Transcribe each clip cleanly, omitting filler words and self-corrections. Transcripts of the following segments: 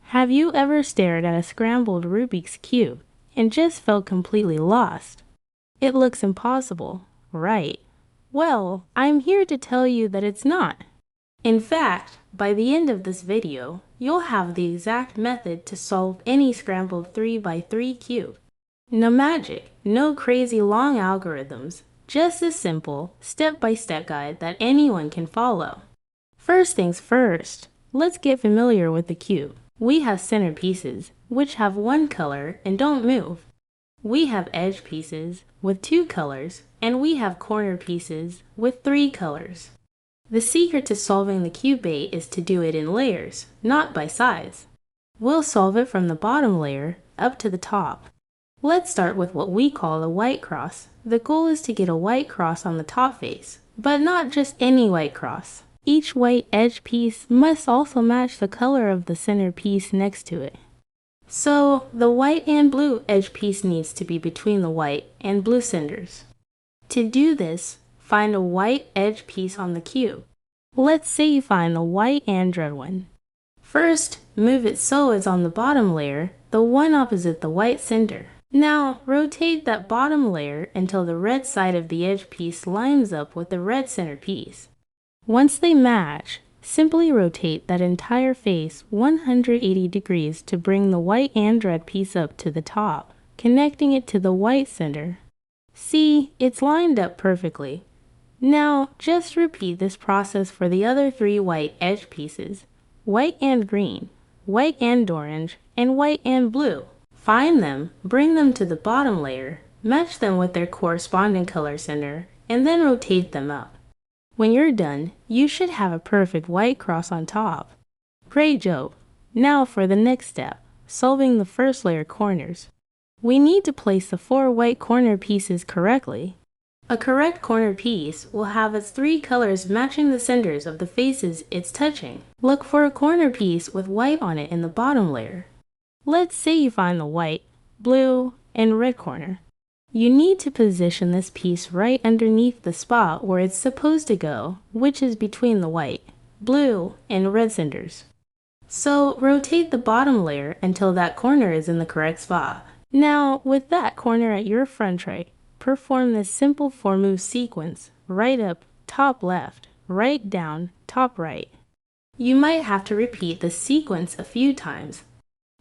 Have you ever stared at a scrambled Rubik's Cube and just felt completely lost? It looks impossible, right? Well, I'm here to tell you that it's not. In fact, by the end of this video, you'll have the exact method to solve any scrambled 3x3 cube. No magic, no crazy long algorithms, just a simple, step-by-step guide that anyone can follow. First things first, let's get familiar with the cube. We have center pieces, which have one color and don't move. We have edge pieces with 2 colors, and we have corner pieces with 3 colors. The secret to solving the cube bait is to do it in layers, not by size. We'll solve it from the bottom layer up to the top. Let's start with what we call a white cross. The goal is to get a white cross on the top face, but not just any white cross. Each white edge piece must also match the color of the center piece next to it. So, the white and blue edge piece needs to be between the white and blue centers. To do this, find a white edge piece on the cube. Let's say you find the white and red one. First, move it so it's on the bottom layer, the one opposite the white center. Now, rotate that bottom layer until the red side of the edge piece lines up with the red center piece. Once they match, simply rotate that entire face 180 degrees to bring the white and red piece up to the top, connecting it to the white center. See, it's lined up perfectly. Now, just repeat this process for the other 3 white edge pieces, white and green, white and orange, and white and blue. Find them, bring them to the bottom layer, match them with their corresponding color center, and then rotate them up. When you're done, you should have a perfect white cross on top. Great job! Now for the next step, solving the first layer corners. We need to place the 4 white corner pieces correctly. A correct corner piece will have its 3 colors matching the centers of the faces it's touching. Look for a corner piece with white on it in the bottom layer. Let's say you find the white, blue, and red corner. You need to position this piece right underneath the spot where it's supposed to go, which is between the white, blue, and red centers. So rotate the bottom layer until that corner is in the correct spot. Now, with that corner at your front right, perform this simple 4-move sequence: right up, top left, right down, top right. You might have to repeat the sequence a few times.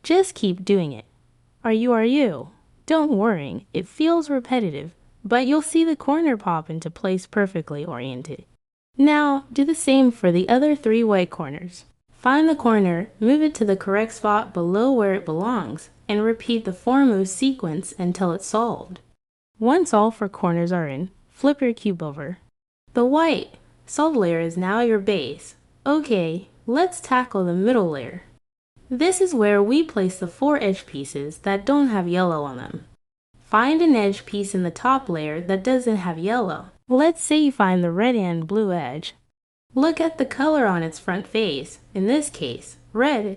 Just keep doing it. Are you? Don't worry, it feels repetitive, but you'll see the corner pop into place perfectly oriented. Now, do the same for the other 3 white corners. Find the corner, move it to the correct spot below where it belongs, and repeat the 4-move sequence until it's solved. Once all 4 corners are in, flip your cube over. The white solved layer is now your base. Okay, let's tackle the middle layer. This is where we place the 4 edge pieces that don't have yellow on them. Find an edge piece in the top layer that doesn't have yellow. Let's say you find the red and blue edge. Look at the color on its front face, in this case, red.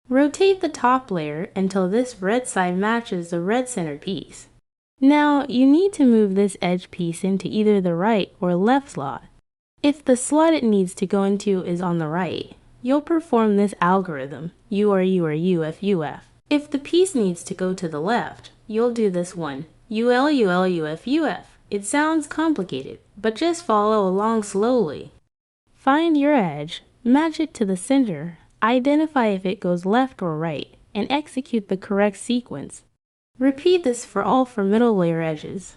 Rotate the top layer until this red side matches the red center piece. Now, you need to move this edge piece into either the right or left slot. If the slot it needs to go into is on the right, you'll perform this algorithm, U or UF, UF. If the piece needs to go to the left, you'll do this one, UL, UF, UF. It sounds complicated, but just follow along slowly. Find your edge, match it to the center, identify if it goes left or right, and execute the correct sequence. Repeat this for all 4 middle layer edges.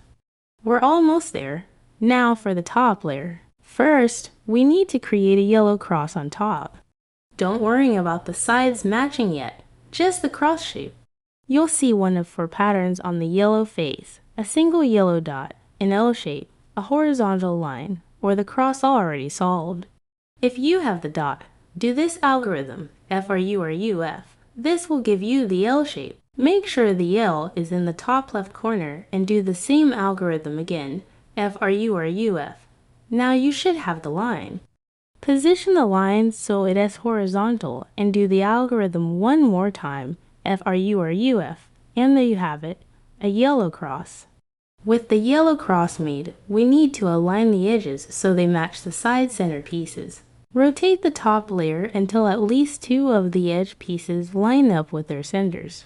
We're almost there. Now for the top layer. First, we need to create a yellow cross on top. Don't worry about the sides matching yet, just the cross shape. You'll see one of 4 patterns on the yellow face, a single yellow dot, an L shape, a horizontal line, or the cross already solved. If you have the dot, do this algorithm, FRU or UF. This will give you the L shape. Make sure the L is in the top left corner and do the same algorithm again, FRU or UF. Now you should have the line. Position the line so it is horizontal and do the algorithm one more time, FRU or UF, and there you have it, a yellow cross. With the yellow cross made, we need to align the edges so they match the side center pieces. Rotate the top layer until at least two of the edge pieces line up with their centers.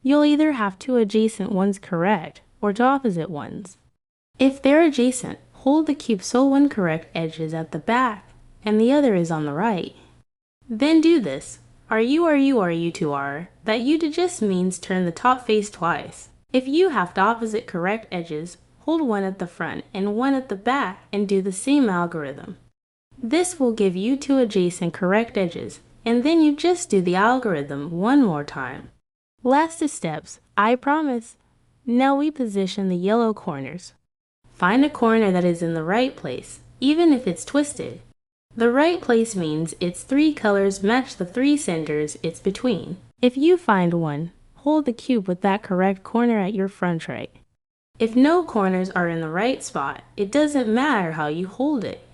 You'll either have two adjacent ones correct or two opposite ones. If they're adjacent, hold the cube so one correct edge is at the back and the other is on the right. Then do this. Are you that you to just means turn the top face twice. If you have the opposite correct edges, hold one at the front and one at the back and do the same algorithm. This will give you two adjacent correct edges, and then you just do the algorithm one more time. Last two steps, I promise. Now we position the yellow corners. Find a corner that is in the right place, even if it's twisted. The right place means its three colors match the three centers it's between. If you find one, hold the cube with that correct corner at your front right. If no corners are in the right spot, it doesn't matter how you hold it.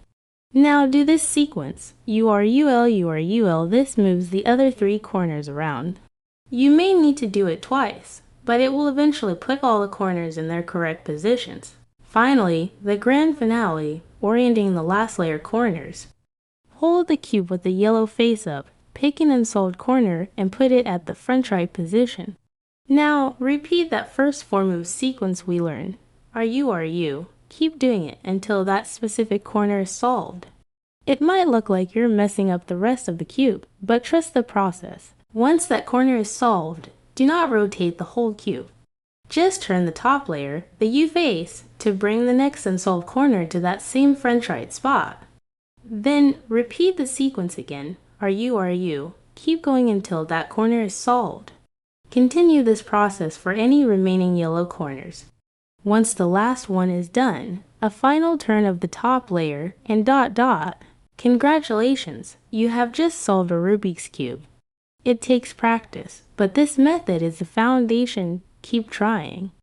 Now do this sequence. URUL, this moves the other three corners around. You may need to do it twice, but it will eventually put all the corners in their correct positions. Finally, the grand finale, orienting the last layer corners. Hold the cube with the yellow face up, pick an unsolved corner and put it at the front right position. Now, repeat that first four-move sequence we learned. Are you. Keep doing it until that specific corner is solved. It might look like you're messing up the rest of the cube, but trust the process. Once that corner is solved, do not rotate the whole cube. Just turn the top layer, the U face, to bring the next unsolved corner to that same front right spot. Then repeat the sequence again. Are you. Keep going until that corner is solved. Continue this process for any remaining yellow corners. Once the last one is done, a final turn of the top layer and ... Congratulations, you have just solved a Rubik's Cube. It takes practice, but this method is the foundation. Keep trying.